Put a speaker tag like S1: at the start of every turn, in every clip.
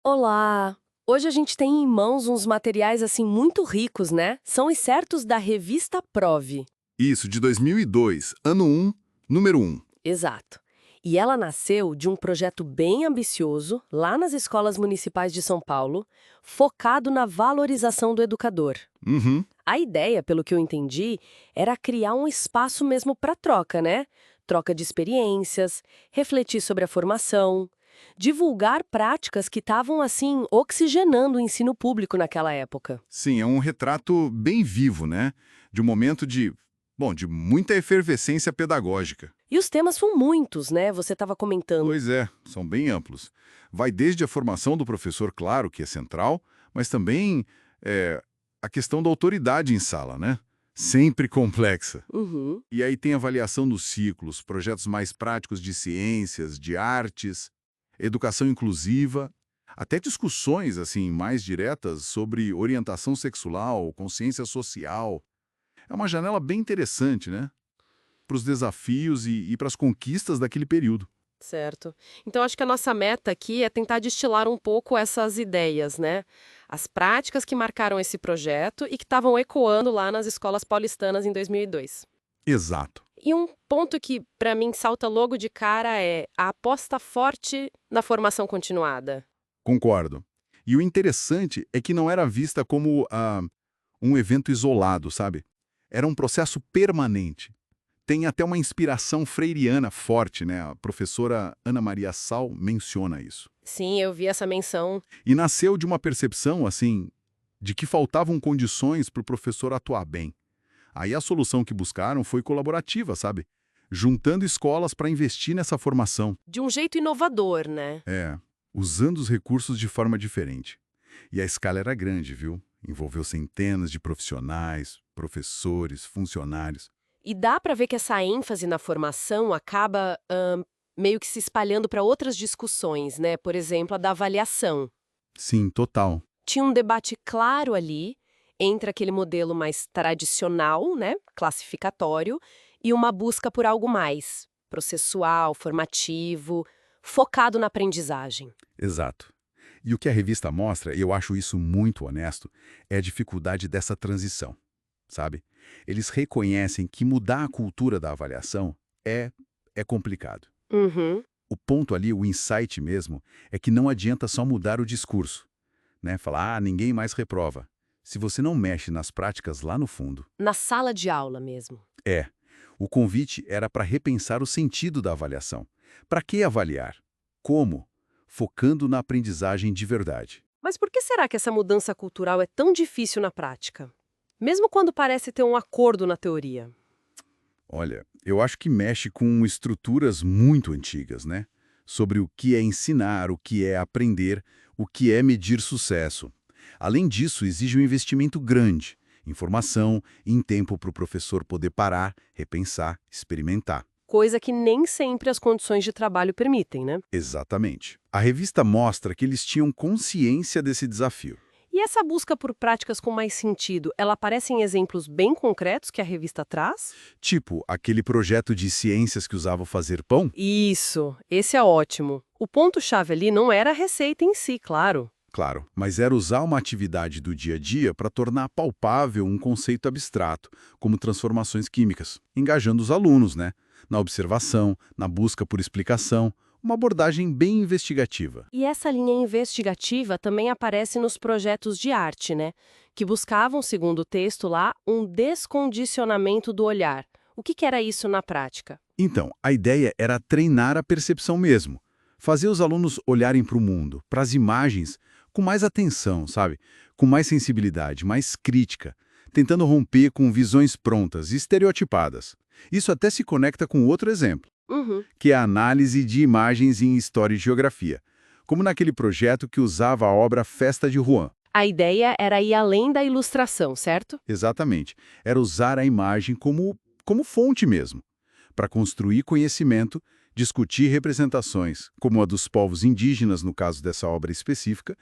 S1: Olá! Hoje a gente tem em mãos uns materiais assim muito ricos, né? São os certos da revista Prove.
S2: Isso, de 2002, ano 1, número 1.
S1: Exato. E ela nasceu de um projeto bem ambicioso, lá nas escolas municipais de São Paulo, focado na valorização do educador.
S2: Uhum.
S1: A ideia, pelo que eu entendi, era criar um espaço mesmo para troca, né? Troca de experiências, refletir sobre a formação, divulgar práticas que estavam, assim, oxigenando o ensino público naquela época.
S2: Sim, é um retrato bem vivo, né? De um momento de muita efervescência pedagógica.
S1: E os temas são muitos, né? Você estava comentando.
S2: Pois é, são bem amplos. Vai desde a formação do professor, claro, que é central, mas também é, a questão da autoridade em sala, né? Sempre complexa.
S1: Uhum.
S2: E aí tem avaliação dos ciclos, projetos mais práticos de ciências, de artes, educação inclusiva, até discussões assim mais diretas sobre orientação sexual, consciência social. É uma janela bem interessante, né? Para os desafios e para as conquistas daquele período.
S1: Certo. Então, acho que a nossa meta aqui é tentar destilar um pouco essas ideias, né? As práticas que marcaram esse projeto e que estavam ecoando lá nas escolas paulistanas em 2002.
S2: Exato.
S1: E um ponto que, para mim, salta logo de cara é a aposta forte na formação continuada.
S2: Concordo. E o interessante é que não era vista como um evento isolado, sabe? Era um processo permanente. Tem até uma inspiração freiriana forte, né? A professora Ana Maria Sal menciona isso.
S1: Sim, eu vi essa menção.
S2: E nasceu de uma percepção, assim, de que faltavam condições para o professor atuar bem. Aí a solução que buscaram foi colaborativa, sabe? Juntando escolas para investir nessa formação.
S1: De um jeito inovador, né?
S2: É, usando os recursos de forma diferente. E a escala era grande, viu? Envolveu centenas de profissionais, professores, funcionários.
S1: E dá para ver que essa ênfase na formação acaba meio que se espalhando para outras discussões, né? Por exemplo, a da avaliação.
S2: Sim, total.
S1: Tinha um debate claro ali entre aquele modelo mais tradicional, né, classificatório, e uma busca por algo mais processual, formativo, focado na aprendizagem.
S2: Exato. E o que a revista mostra, e eu acho isso muito honesto, é a dificuldade dessa transição, sabe? Eles reconhecem que mudar a cultura da avaliação é complicado.
S1: Uhum.
S2: O ponto ali, o insight mesmo, é que não adianta só mudar o discurso, né? Falar, ninguém mais reprova. Se você não mexe nas práticas lá no fundo.
S1: Na sala de aula mesmo.
S2: É. O convite era para repensar o sentido da avaliação. Para que avaliar? Como? Focando na aprendizagem de verdade.
S1: Mas por que será que essa mudança cultural é tão difícil na prática? Mesmo quando parece ter um acordo na teoria.
S2: Olha, eu acho que mexe com estruturas muito antigas, né? Sobre o que é ensinar, o que é aprender, o que é medir sucesso. Além disso, exige um investimento grande em formação e em tempo para o professor poder parar, repensar, experimentar.
S1: Coisa que nem sempre as condições de trabalho permitem, né?
S2: Exatamente. A revista mostra que eles tinham consciência desse desafio.
S1: E essa busca por práticas com mais sentido, ela aparece em exemplos bem concretos que a revista traz?
S2: Tipo, aquele projeto de ciências que usava o fazer pão?
S1: Isso, esse é ótimo. O ponto-chave ali não era a receita em si, claro.
S2: Claro, mas era usar uma atividade do dia a dia para tornar palpável um conceito abstrato, como transformações químicas, engajando os alunos, né? Na observação, na busca por explicação, uma abordagem bem investigativa.
S1: E essa linha investigativa também aparece nos projetos de arte, né? Que buscavam, segundo o texto lá, um descondicionamento do olhar. O que era isso na prática?
S2: Então, a ideia era treinar a percepção mesmo, fazer os alunos olharem para o mundo, para as imagens, com mais atenção, sabe? Com mais sensibilidade, mais crítica, tentando romper com visões prontas, estereotipadas. Isso até se conecta com outro exemplo,
S1: Uhum.
S2: que é a análise de imagens em História e Geografia, como naquele projeto que usava a obra Festa de Rouen.
S1: A ideia era ir além da ilustração, certo?
S2: Exatamente. Era usar a imagem como fonte mesmo, para construir conhecimento, discutir representações, como a dos povos indígenas, no caso dessa obra específica,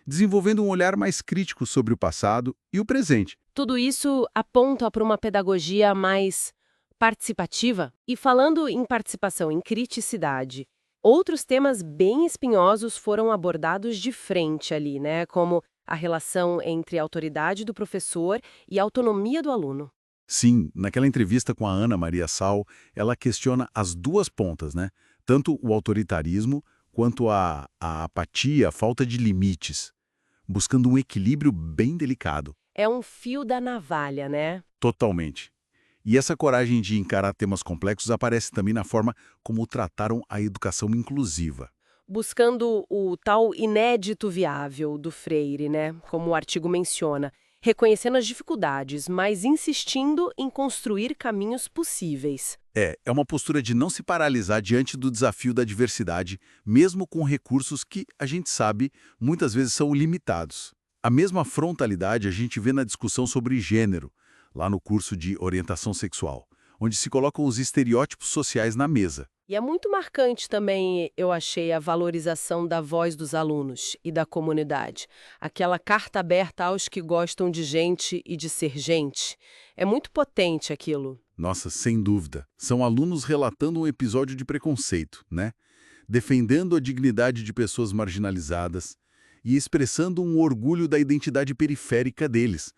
S2: desenvolvendo um olhar mais crítico sobre o passado e o presente.
S1: Tudo isso aponta para uma pedagogia mais participativa. E falando em participação, em criticidade, Outros temas bem espinhosos foram abordados de frente ali, né? Como a relação entre a autoridade do professor e a autonomia do aluno.
S2: Sim, naquela entrevista com a Ana Maria Sal, ela questiona as duas pontas, né? Tanto o autoritarismo quanto a apatia, a falta de limites, buscando um equilíbrio bem delicado.
S1: É um fio da navalha, né?
S2: Totalmente. E essa coragem de encarar temas complexos aparece também na forma como trataram a educação inclusiva.
S1: Buscando o tal inédito viável do Freire, né? Como o artigo menciona, reconhecendo as dificuldades, mas insistindo em construir caminhos possíveis.
S2: É uma postura de não se paralisar diante do desafio da diversidade, mesmo com recursos que, a gente sabe, muitas vezes são limitados. A mesma frontalidade a gente vê na discussão sobre gênero, lá no curso de orientação sexual, onde se colocam os estereótipos sociais na mesa.
S1: E é muito marcante também, eu achei, a valorização da voz dos alunos e da comunidade. Aquela carta aberta aos que gostam de gente e de ser gente. É muito potente aquilo.
S2: Nossa, sem dúvida. São alunos relatando um episódio de preconceito, né? Defendendo a dignidade de pessoas marginalizadas e expressando um orgulho da identidade periférica deles.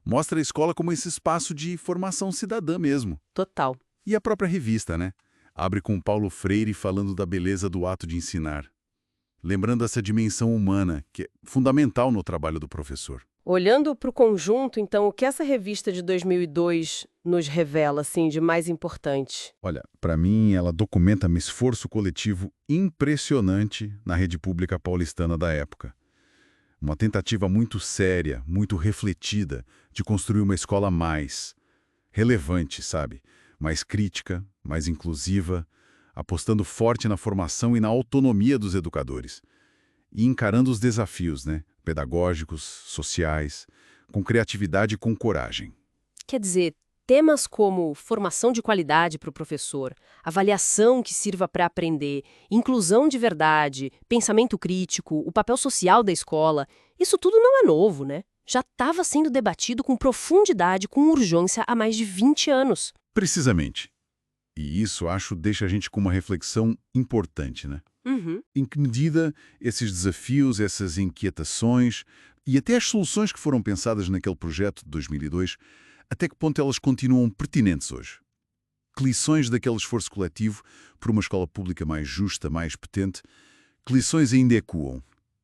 S2: Mostra a escola como esse espaço de formação cidadã mesmo.
S1: Total.
S2: E a própria revista, né? Abre com Paulo Freire falando da beleza do ato de ensinar. Lembrando essa dimensão humana, que é fundamental no trabalho do professor.
S1: Olhando para o conjunto, então, o que essa revista de 2002 nos revela, assim, de mais importante?
S2: Olha, para mim, ela documenta um esforço coletivo impressionante na rede pública paulistana da época. Uma tentativa muito séria, muito refletida, de construir uma escola mais relevante, sabe? Mais crítica, mais inclusiva, apostando forte na formação e na autonomia dos educadores. E encarando os desafios, né? Pedagógicos, sociais, com criatividade e com coragem.
S1: Quer dizer, temas como formação de qualidade para o professor, avaliação que sirva para aprender, inclusão de verdade, pensamento crítico, o papel social da escola, isso tudo não é novo, né? Já estava sendo debatido com profundidade, com urgência há mais de 20 anos.
S2: Precisamente. E isso, acho, deixa a gente com uma reflexão importante, né?
S1: Uhum.
S2: Em que medida esses desafios, essas inquietações e até as soluções que foram pensadas naquele projeto de 2002, até que ponto elas continuam pertinentes hoje? Que lições daquele esforço coletivo por uma escola pública mais justa, mais potente, que lições ainda ecoam?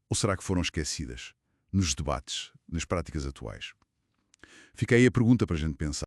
S2: Ou será que foram esquecidas nos debates, nas práticas atuais? Fica aí a pergunta para a gente pensar.